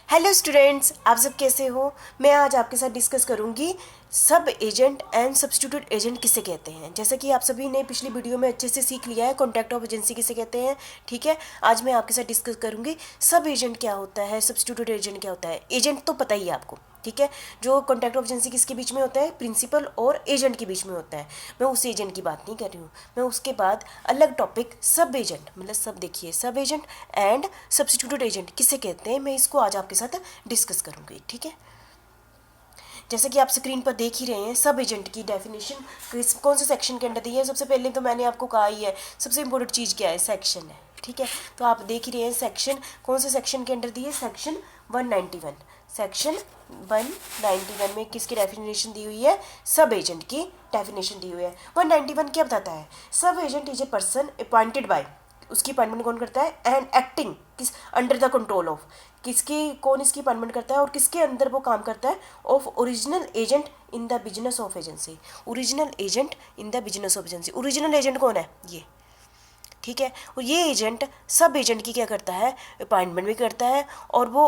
Hello students, आप सब कैसे हो। मैं आज आपके साथ डिस्कस करूंगी सब एजेंट एंड सब्स्टिट्यूट एजेंट किसे कहते हैं। जैसा कि आप सभी ने पिछली वीडियो में अच्छे से सीख लिया है कॉन्टैक्ट ऑफ एजेंसी किसे कहते हैं। ठीक है, आज मैं आपके साथ डिस्कस करूंगी सब एजेंट क्या होता है, सब्स्टिट्यूट एजेंट क्या होता है। एजेंट तो पता ही है आपको, ठीक है। जो कॉन्टैक्ट ऑफ एजेंसी किसके बीच में होता है, प्रिंसिपल और एजेंट के बीच में होता है। मैं उस एजेंट की बात नहीं कर रही हूँ, मैं उसके बाद अलग टॉपिक सब एजेंट, मतलब सब देखिए सब एजेंट एंड सब्स्टिट्यूटेड एजेंट किसे कहते हैं, मैं इसको आज आपके साथ डिस्कस करूँगी। ठीक है, जैसे कि आप स्क्रीन पर देख ही रहे हैं सब एजेंट की डेफिनेशन कौन से सेक्शन के अंडर दी है। सबसे पहले तो मैंने आपको कहा ही है सबसे इंपॉर्टेंट चीज़ क्या है, सेक्शन है। ठीक है, तो आप देख ही रहे हैं सेक्शन कौन से सेक्शन के अंडर दी है, सेक्शन 191। सेक्शन 191 में किसकी डेफिनेशन दी हुई है, सब एजेंट की डेफिनेशन दी हुई है। 191 क्या बताता है, सब agent is a person appointed by, उसकी अपॉइंटमेंट कौन करता है, एंड एक्टिंग किस अंडर द कंट्रोल ऑफ, किसकी कौन इसकी अपॉइंटमेंट करता है और किसके अंदर वो काम करता है, of original agent in the business of agency. Original agent in the business of agency, original agent कौन है, ये। ठीक है, और ये एजेंट सब एजेंट की क्या करता है, अपॉइंटमेंट भी करता है। और वो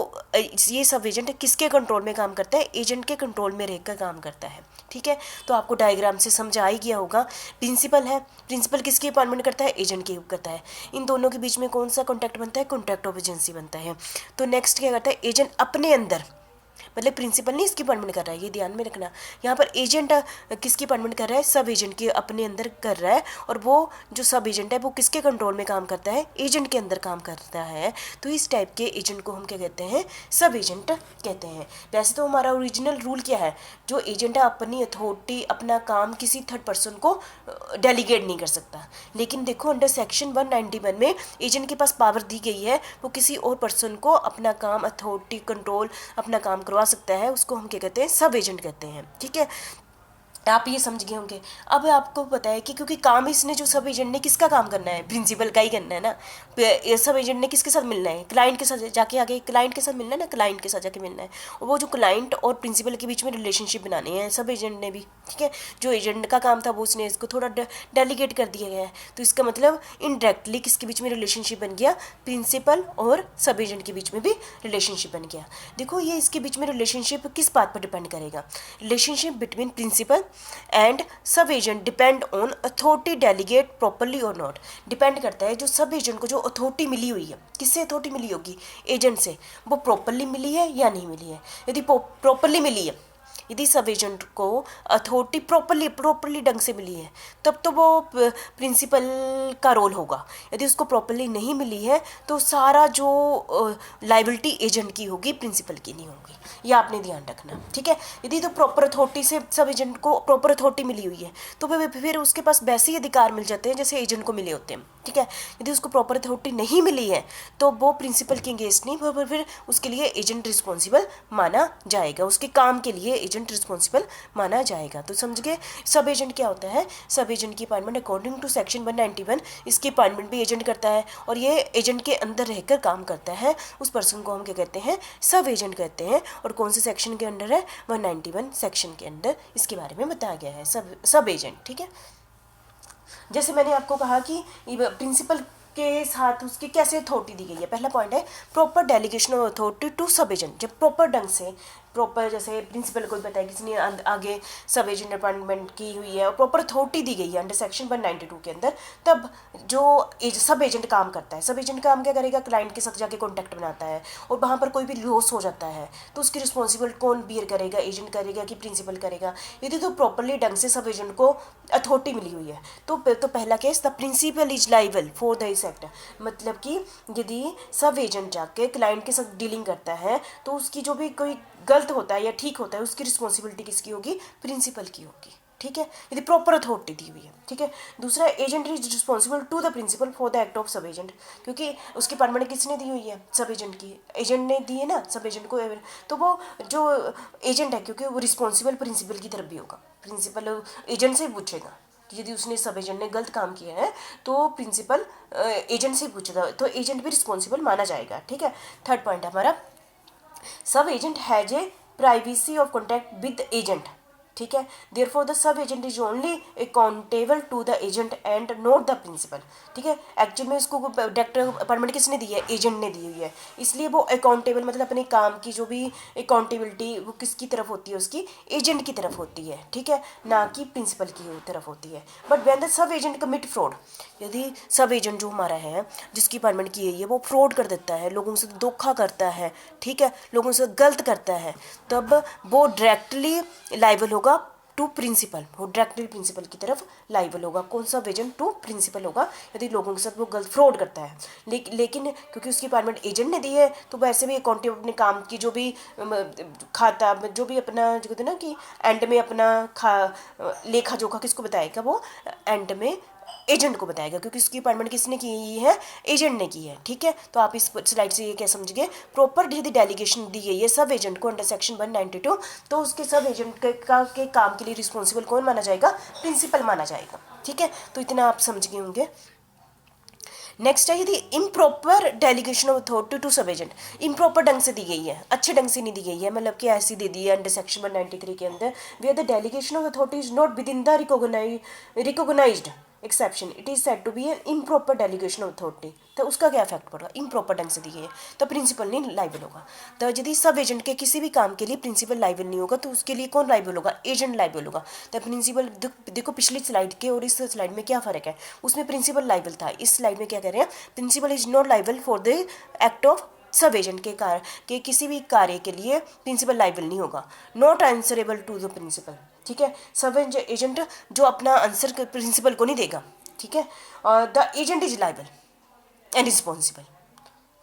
ये सब एजेंट किसके कंट्रोल में काम करता है, एजेंट के कंट्रोल में रहकर काम करता है। ठीक है, तो आपको डायग्राम से समझ आ ही गया होगा। प्रिंसिपल है, प्रिंसिपल किसकी अपॉइंटमेंट करता है, एजेंट की करता है। इन दोनों के बीच में कौन सा कॉन्टैक्ट बनता है, कॉन्टैक्ट ऑफ एजेंसी बनता है। तो नेक्स्ट क्या करता है, एजेंट अपने अंदर, मतलब प्रिंसिपल नहीं इसकी अपॉइंटमेंट कर रहा है, ये ध्यान में रखना। यहाँ पर एजेंट किसकी अपॉइंटमेंट कर रहा है, सब एजेंट की अपने अंदर कर रहा है। और वो जो सब एजेंट है वो किसके कंट्रोल में काम करता है, एजेंट के अंदर काम करता है। तो इस टाइप के एजेंट को हम क्या कहते हैं, सब एजेंट कहते हैं। वैसे तो हमारा ओरिजिनल रूल क्या है, जो एजेंट है अपनी अथॉरिटी अपना काम किसी थर्ड पर्सन को डेलीगेट नहीं कर सकता। लेकिन देखो अंडर सेक्शन 191 में एजेंट के पास पावर दी गई है, वो किसी और पर्सन को अपना काम अथॉरिटी कंट्रोल अपना काम करवा सकता है। उसको हम क्या कहते हैं, सब एजेंट कहते हैं। ठीक है, आप ये समझ गए होंगे। अब आपको पता है कि क्योंकि काम इसने जो सब एजेंट ने किसका काम करना है, प्रिंसिपल का ही करना है ना। ये सब एजेंट ने किसके साथ मिलना है, क्लाइंट के साथ जाके, आगे क्लाइंट के साथ मिलना है ना, क्लाइंट के साथ जाके मिलना है। और वो जो क्लाइंट और प्रिंसिपल के बीच में रिलेशनशिप बनाने हैं सब एजेंट ने भी। ठीक है, जो एजेंट का काम था वो उसने इसको थोड़ा डेलीगेट कर दिया गया है। तो इसका मतलब इनडायरेक्टली किसके बीच में रिलेशनशिप बन गया, प्रिंसिपल और सब एजेंट के बीच में भी रिलेशनशिप बन गया। देखो ये इसके बीच में रिलेशनशिप किस बात पर डिपेंड करेगा, रिलेशनशिप बिटवीन प्रिंसिपल एंड सब agent depend on authority delegate properly और नॉट। डिपेंड करता है जो सब एजेंट को जो अथॉरिटी मिली हुई है, किससे अथॉरिटी मिली होगी, एजेंट से, वो प्रॉपरली मिली है या नहीं मिली है। यदि प्रॉपरली मिली है, यदि सब एजेंट को अथॉरिटी प्रॉपरली ढंग से मिली है, तब तो वो प्रिंसिपल का रोल होगा। यदि उसको प्रॉपरली नहीं मिली है तो सारा जो लाइबिलिटी एजेंट की होगी, प्रिंसिपल की नहीं होगी। ये आपने ध्यान रखना। ठीक है, यदि तो प्रॉपर अथॉरिटी से सब एजेंट को प्रॉपर अथॉरिटी मिली हुई है तो फिर उसके पास वैसे ही अधिकार मिल जाते हैं जैसे एजेंट को मिले होते हैं। ठीक है, यदि उसको प्रॉपर अथॉरिटी नहीं मिली है तो वो प्रिंसिपल के अगेंस्ट नहीं, फिर उसके लिए एजेंट रिस्पॉन्सिबल माना जाएगा, उसके काम के लिए एजेंट रिस्पॉन्सिबल माना जाएगा। तो समझ गए, सब एजेंट क्या होता है, सब एजेंट की अपॉइंटमेंट अकॉर्डिंग टू सेक्शन 191 इसकी अपॉइंटमेंट भी एजेंट करता है और ये एजेंट के अंदर रहकर काम करता है। उस पर्सन को हम क्या कहते हैं, सब एजेंट कहते हैं। और कौन से सेक्शन के अंडर है, 191 सेक्शन के अंदर इसके बारे में बताया गया है, सब एजेंट। ठीक है, जैसे मैंने आपको कहा कि प्रिंसिपल के साथ उसकी कैसे अथॉरिटी दी गई है। पहला पॉइंट है proper delegation of authority to sub agent. जब प्रॉपर ढंग से प्रॉपर, जैसे प्रिंसिपल को बताया किसी ने आगे सब एजेंट अपॉइंटमेंट की हुई है और प्रॉपर अथॉरिटी दी गई है अंडर सेक्शन 192 के अंदर, तब जो सब एजेंट काम करता है, सब एजेंट काम क्या करेगा, क्लाइंट के साथ जाके कॉन्टैक्ट बनाता है और वहाँ पर कोई भी लॉस हो जाता है तो उसकी रिस्पॉन्सिबल कौन बियर करेगा, एजेंट करेगा कि प्रिंसिपल करेगा। यदि तो प्रॉपरली ढंग से सब एजेंट को अथॉरिटी मिली हुई है तो पहला case, the principal is liable for the act. मतलब कि यदि सब एजेंट जाके क्लाइंट के साथ डीलिंग करता है तो उसकी जो भी कोई गलत होता है या ठीक होता है उसकी रिस्पॉन्सिबिलिटी किसकी होगी, प्रिंसिपल की होगी। ठीक है, यदि प्रॉपर अथॉरिटी दी हुई है। ठीक है, दूसरा, agent is responsible to the principal for the act of sub agent, क्योंकि उसकी परमिट किसने दी हुई है, सब एजेंट की, एजेंट ने दी है ना सब एजेंट को। तो वो जो एजेंट है क्योंकि वो रिस्पॉन्सिबल प्रिंसिपल की तरफ भी होगा, प्रिंसिपल एजेंट से पूछेगा कि यदि उसने सब एजेंट ने गलत काम किया है तो प्रिंसिपल एजेंट से पूछेगा, तो एजेंट भी रिस्पॉन्सिबल माना जाएगा। ठीक है, थर्ड पॉइंट हमारा, sub agent has a privacy of contact with agent. ठीक है। Therefore the sub agent is only accountable to the agent and not the principal. ठीक है, एक्चुअल में इसको डायरेक्टर अपॉइंटमेंट किसने दी है, एजेंट ने दी हुई है, इसलिए वो अकाउंटेबल मतलब अपने काम की जो भी अकाउंटेबिलिटी वो किसकी तरफ होती है, उसकी एजेंट की तरफ होती है। ठीक है, ना कि प्रिंसिपल की तरफ होती है। But when the sub agent commit fraud, यदि सब एजेंट जो हमारा है जिसकी अपॉइंटमेंट की है वो फ्रॉड कर देता है, लोगों से धोखा करता है, ठीक है, लोगों से गलत करता है, तब वो डायरेक्टली लाइबल होगा टू प्रिंसिपल, वो डायरेक्टली प्रिंसिपल की तरफ लाइबल होगा। कौन सा एजेंट, टू प्रिंसिपल होगा, यदि लोगों के साथ वो गलत फ्रॉड करता है। लेकिन क्योंकि उसकी अपॉइंटमेंट एजेंट ने दी है तो वैसे भी अकाउंटेबल अपने काम की जो भी खाता जो भी अपना जो कहते हैं ना कि एंड में अपना लेखा जोखा किसको बताएगा, वो एंड में एजेंट को बताएगा, क्योंकि उसकी अपॉइंटमेंट किसने की है, एजेंट ने की है। ठीक है, तो आप इस स्लाइड से ये क्या समझिए, प्रॉपर यदि डेलीगेशन दी गई है सब एजेंट को अंडर सेक्शन 192, तो उसके सब एजेंट के काम के लिए रिस्पॉन्सिबल कौन माना जाएगा, प्रिंसिपल माना जाएगा। ठीक है, तो इतना आप समझ गए होंगे। नेक्स्ट है यदि improper delegation of authority to sub agent, improper ढंग से दी गई है, अच्छे ढंग से नहीं दी गई है, मतलब कि ऐसी दे दी है अंडर सेक्शन 193 के अंदर, where the delegation of authority is not within the recognised exception, it is said to be an improper delegation of authority. तो उसका क्या इफेक्ट पड़ रहा है, इम्प्रॉपर ढंग से दी गई है तो प्रिंसिपल नहीं लाइबल होगा। तो यदि सब एजेंट के किसी भी काम के लिए प्रिंसिपल लाइबल नहीं होगा तो उसके लिए कौन लाइबल होगा, एजेंट लाइबल होगा। तो प्रिंसिपल देखो पिछली स्लाइड के और इस स्लाइड में क्या फर्क है, उसमें प्रिंसिपल लाइबल था, इस स्लाइड में क्या कह रहे हैं, principal is not liable for the act of sub agent के कार्य के किसी भी कार्य के लिए प्रिंसिपल लाइबल नहीं होगा, not answerable to the principal. ठीक है, सब एजेंट जो अपना आंसर प्रिंसिपल को नहीं देगा। ठीक है, और the agent is liable and responsible.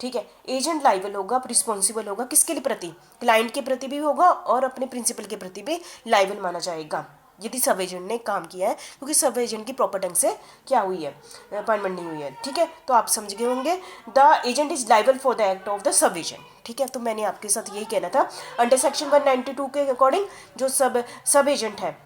ठीक है, एजेंट लाइबल होगा, रिस्पॉन्सिबल होगा, किसके लिए प्रति, क्लाइंट के प्रति भी होगा और अपने प्रिंसिपल के प्रति भी लाइबल माना जाएगा यदि सब एजेंट ने काम किया है, क्योंकि सब एजेंट की प्रॉपर ढंग से क्या हुई है, अपॉइंटमेंट नहीं हुई है। ठीक है, तो आप समझ गए होंगे, the agent is liable for the act of the sub agent. ठीक है, तो मैंने आपके साथ यही कहना था, अंडर सेक्शन 192 के अकॉर्डिंग जो सब एजेंट है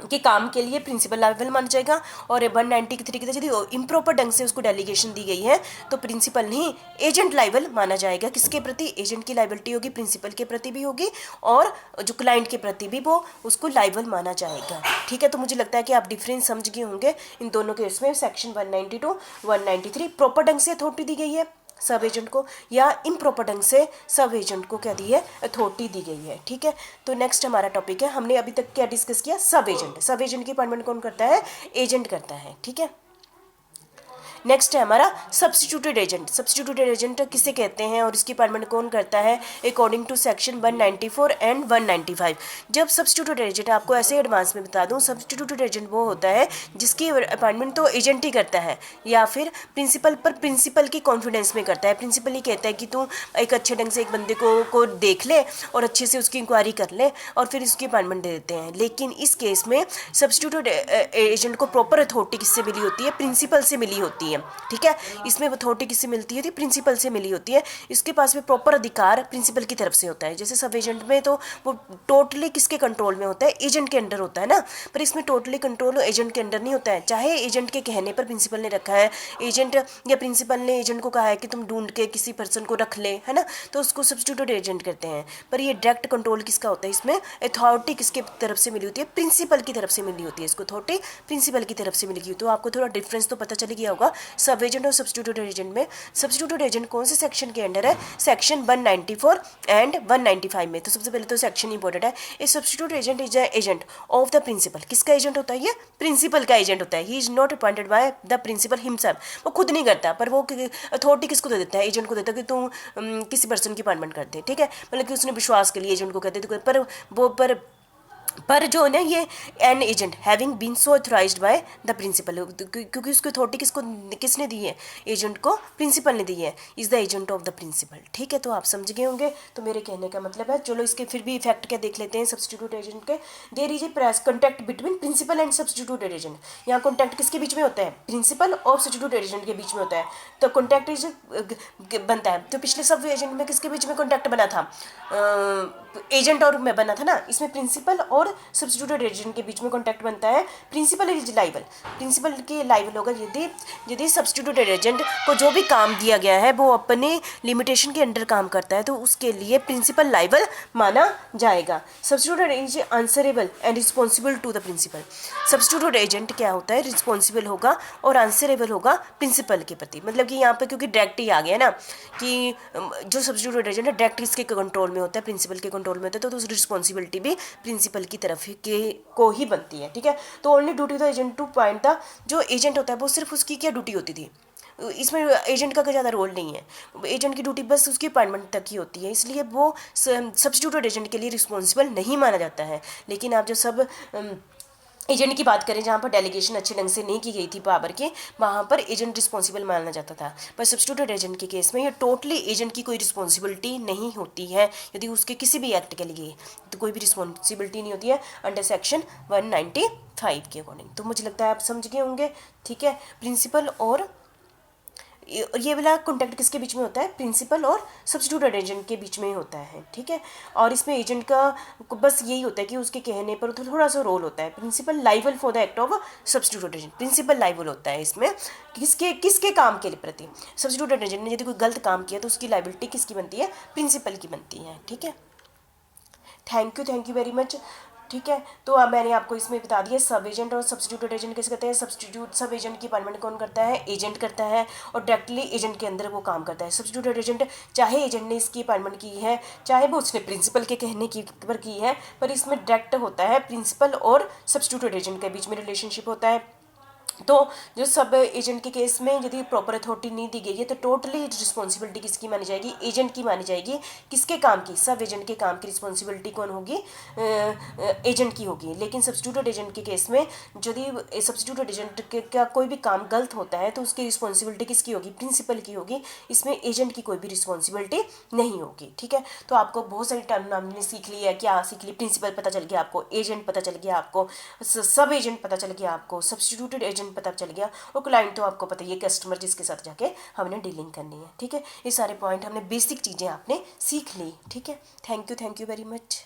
कि काम के लिए प्रिंसिपल लाइबल माना जाएगा, और 193 के यदि इम्प्रॉपर ढंग से उसको डेलीगेशन दी गई है तो प्रिंसिपल नहीं एजेंट लाइबल माना जाएगा। किसके प्रति, एजेंट की लाइबिलिटी होगी, प्रिंसिपल के प्रति भी होगी और जो क्लाइंट के प्रति भी वो उसको लाइबल माना जाएगा। ठीक है, तो मुझे लगता है कि आप डिफरेंस समझ गए होंगे इन दोनों केस में, सेक्शन 192 193 प्रॉपर ढंग से अथॉरिटी दी गई है सब एजेंट को, या इम्प्रॉपर ढंग से सब एजेंट को क्या दी है, अथॉरिटी दी गई है। ठीक है, तो नेक्स्ट हमारा टॉपिक है, हमने अभी तक क्या डिस्कस किया, सब एजेंट। सब एजेंट की अपॉइंटमेंट कौन करता है, एजेंट करता है। ठीक है, नेक्स्ट है हमारा सब्स्टिट्यूटेड एजेंट। सब्स्टिट्यूटेड एजेंट किसे कहते हैं और इसकी अपॉइंटमेंट कौन करता है, अकॉर्डिंग टू सेक्शन 194 एंड 195। जब सब्स्टिट्यूटेड एजेंट, आपको ऐसे एडवांस में बता दूं, सब्स्टिट्यूटेड एजेंट वो होता है जिसकी अपॉइंटमेंट तो एजेंट ही करता है या फिर प्रिंसिपल पर प्रिंसिपल की कॉन्फिडेंस में करता है। प्रिंसिपल ही कहता है कि तू एक अच्छे ढंग से एक बंदे को देख ले और अच्छे से उसकी इंक्वायरी कर ले और फिर उसकी अपॉइंटमेंट दे देते हैं। लेकिन इस केस में सब्स्टिट्यूटेड एजेंट को प्रॉपर अथॉरिटी किससे मिली होती है, प्रिंसिपल से मिली होती है। ठीक है, इसमें अथॉरिटी किससे मिलती है, प्रिंसिपल से मिली होती है। इसके पास में प्रॉपर अधिकार प्रिंसिपल की तरफ से होता है। जैसे सब एजेंट में तो वो टोटली किसके कंट्रोल में होता है, एजेंट के अंडर होता है ना, पर इसमें टोटली कंट्रोल एजेंट के अंडर नहीं होता है। चाहे एजेंट के कहने पर प्रिंसिपल ने रखा है, एजेंट या प्रिंसिपल ने एजेंट को कहा है कि तुम ढूंढ के किसी पर्सन को रख ले, है ना, तो उसको सब्स्टिट्यूटेड एजेंट कहते हैं। पर ये डायरेक्ट कंट्रोल किसका होता है, इसमें अथॉरिटी किसके तरफ से मिली होती है, प्रिंसिपल की तरफ से मिली होती है। इसको अथॉरिटी प्रिंसिपल की तरफ से मिली, तो आपको थोड़ा डिफरेंस तो पता चल गया होगा सब एजेंट और सब्स्टिट्यूटेड एजेंट में। सब्स्टिट्यूटेड एजेंट कौन से सेक्शन के अंडर है, सेक्शन 194 एंड 195 में। तो सबसे पहले तो सेक्शन इंपॉर्टेंट है। A substituted agent is agent of the principal. किसका एजेंट होता है, ये प्रिंसिपल का एजेंट होता है। He is not appointed by the principal himself, वो खुद नहीं करता, पर वो अथॉरिटी किसको दे देता है, एजेंट को देता है कि तू किसी पर्सन की अपॉइंटमेंट कर दे। ठीक है, मतलब कि उसने विश्वास के लिए एजेंट को कहते थे, पर जो है ना ये an agent having been so authorised by the principal, क्योंकि उसकी अथॉरिटी किसने दी है, एजेंट को प्रिंसिपल ने दी है, is the agent of the principal. ठीक है, तो आप समझ गए होंगे। तो मेरे कहने का मतलब है, चलो इसके फिर भी इफेक्ट क्या देख लेते हैं सब्स्टिट्यूट एजेंट के। There is a contact between principal and substituted agent. यहाँ कॉन्टैक्ट किसके बीच में होता है, प्रिंसिपल और सब्स्टिट्यूटेड एजेंट के बीच में होता है। तो कॉन्टैक्ट इज बनता है, तो पिछले सब एजेंट में किसके बीच में कॉन्टैक्ट बना था, एजेंट और में बना था ना, इसमें प्रिंसिपल और सब्स्टिट्यूटेड एजेंट के बीच में कॉन्टैक्ट बनता है। प्रिंसिपल इज लाइबल, प्रिंसिपल के लाइबल होगा यदि सब्स्टिट्यूटेड एजेंट को जो भी काम दिया गया है वो अपने लिमिटेशन के अंडर काम करता है तो उसके लिए प्रिंसिपल लाइबल माना जाएगा। Substituted agent answerable and responsible to the principal. Substituted agent क्या होता है, रिस्पॉन्सिबल होगा और आंसरेबल होगा प्रिंसिपल के प्रति। मतलब कि यहाँ पे क्योंकि डायरेक्ट ही आ गया ना कि जो सब्स्टिट्यूटेड एजेंट है डायरेक्ट इसके कंट्रोल में होता है, प्रिंसिपल के कंट्रोल में होता है, तो उस रिस्पॉन्सिबिलिटी भी प्रिंसिपल की तरफ के को ही बनती है। ठीक है, तो only duty of the agent two point था, जो एजेंट होता है वो सिर्फ उसकी क्या ड्यूटी होती थी, इसमें एजेंट का कोई ज़्यादा रोल नहीं है, एजेंट की ड्यूटी बस उसकी अपॉइंटमेंट तक ही होती है, इसलिए वो सब्स्टिट्यूटेड एजेंट के लिए रिस्पॉन्सिबल नहीं माना जाता है। लेकिन आप जो सब एजेंट की बात करें जहाँ पर डेलीगेशन अच्छे ढंग से नहीं की गई थी पावर की, वहाँ पर एजेंट रिस्पॉन्सिबल माना जाता था। पर सब्स्टिट्यूटेड एजेंट के केस में ये टोटली एजेंट की कोई रिस्पॉन्सिबिलिटी नहीं होती है। यदि उसके किसी भी एक्ट के लिए तो कोई भी रिस्पॉन्सिबिलिटी नहीं होती है अंडर सेक्शन 195 के अकॉर्डिंग। तो मुझे लगता है आप समझ गए होंगे। ठीक है, प्रिंसिपल और ये वाला कॉन्टैक्ट किसके बीच में होता है, प्रिंसिपल और सब्स्टिट्यूटेड एजेंट के बीच में होता है। ठीक है, और इसमें एजेंट का बस यही होता है कि उसके कहने पर थोड़ा सा रोल होता है। Principal liable for the act of substituted agent, principal liable होता है इसमें किसके काम के प्रति। सब्स्टिट्यूटेड एजेंट ने यदि कोई गलत काम किया तो उसकी लाइबिलिटी किसकी बनती है, प्रिंसिपल की बनती है। ठीक है, थैंक यू वेरी मच। ठीक है, तो अब मैंने आपको इसमें बता दिया सब एजेंट और सब्स्टिट्यूटेड एजेंट कैसे करते हैं। सब एजेंट की अपॉइंटमेंट कौन करता है, एजेंट करता है, और डायरेक्टली एजेंट के अंदर वो काम करता है। सब्स्टिट्यूटेड एजेंट चाहे एजेंट ने इसकी अपॉइंटमेंट की है चाहे वो उसने प्रिंसिपल के कहने की पर की है, पर इसमें डायरेक्ट होता है प्रिंसिपल और सब्स्टिट्यूटेड एजेंट के बीच में रिलेशनशिप होता है। तो जो सब एजेंट के केस में यदि प्रॉपर अथॉरिटी नहीं दी गई है तो टोटली रिस्पॉन्सिबिलिटी किसकी मानी जाएगी, एजेंट की मानी जाएगी। किसके काम की, सब एजेंट के काम की रिस्पॉन्सिबिलिटी कौन होगी, एजेंट की होगी। लेकिन सब्स्टिट्यूटेड एजेंट के केस में यदि सब्स्टिट्यूटेड एजेंट का कोई भी काम गलत होता है तो उसकी रिस्पॉन्सिबिलिटी किसकी होगी, प्रिंसिपल की होगी। इसमें एजेंट की कोई भी रिस्पॉन्सिबिलिटी नहीं होगी। ठीक है, तो आपको बहुत सारी टर्म हमने सीख ली है। क्या सीख ली, प्रिंसिपल पता चल गया आपको, एजेंट पता चल गया आपको, सब एजेंट पता चल गया आपको, सब्स्टिट्यूटेड एजेंट पता चल गया, और क्लाइंट तो आपको पता ही है, कस्टमर जिसके साथ जाके हमने डीलिंग करनी है। ठीक है, ये सारे पॉइंट हमने बेसिक चीज़ें आपने सीख ली। ठीक है, थैंक यू वेरी मच।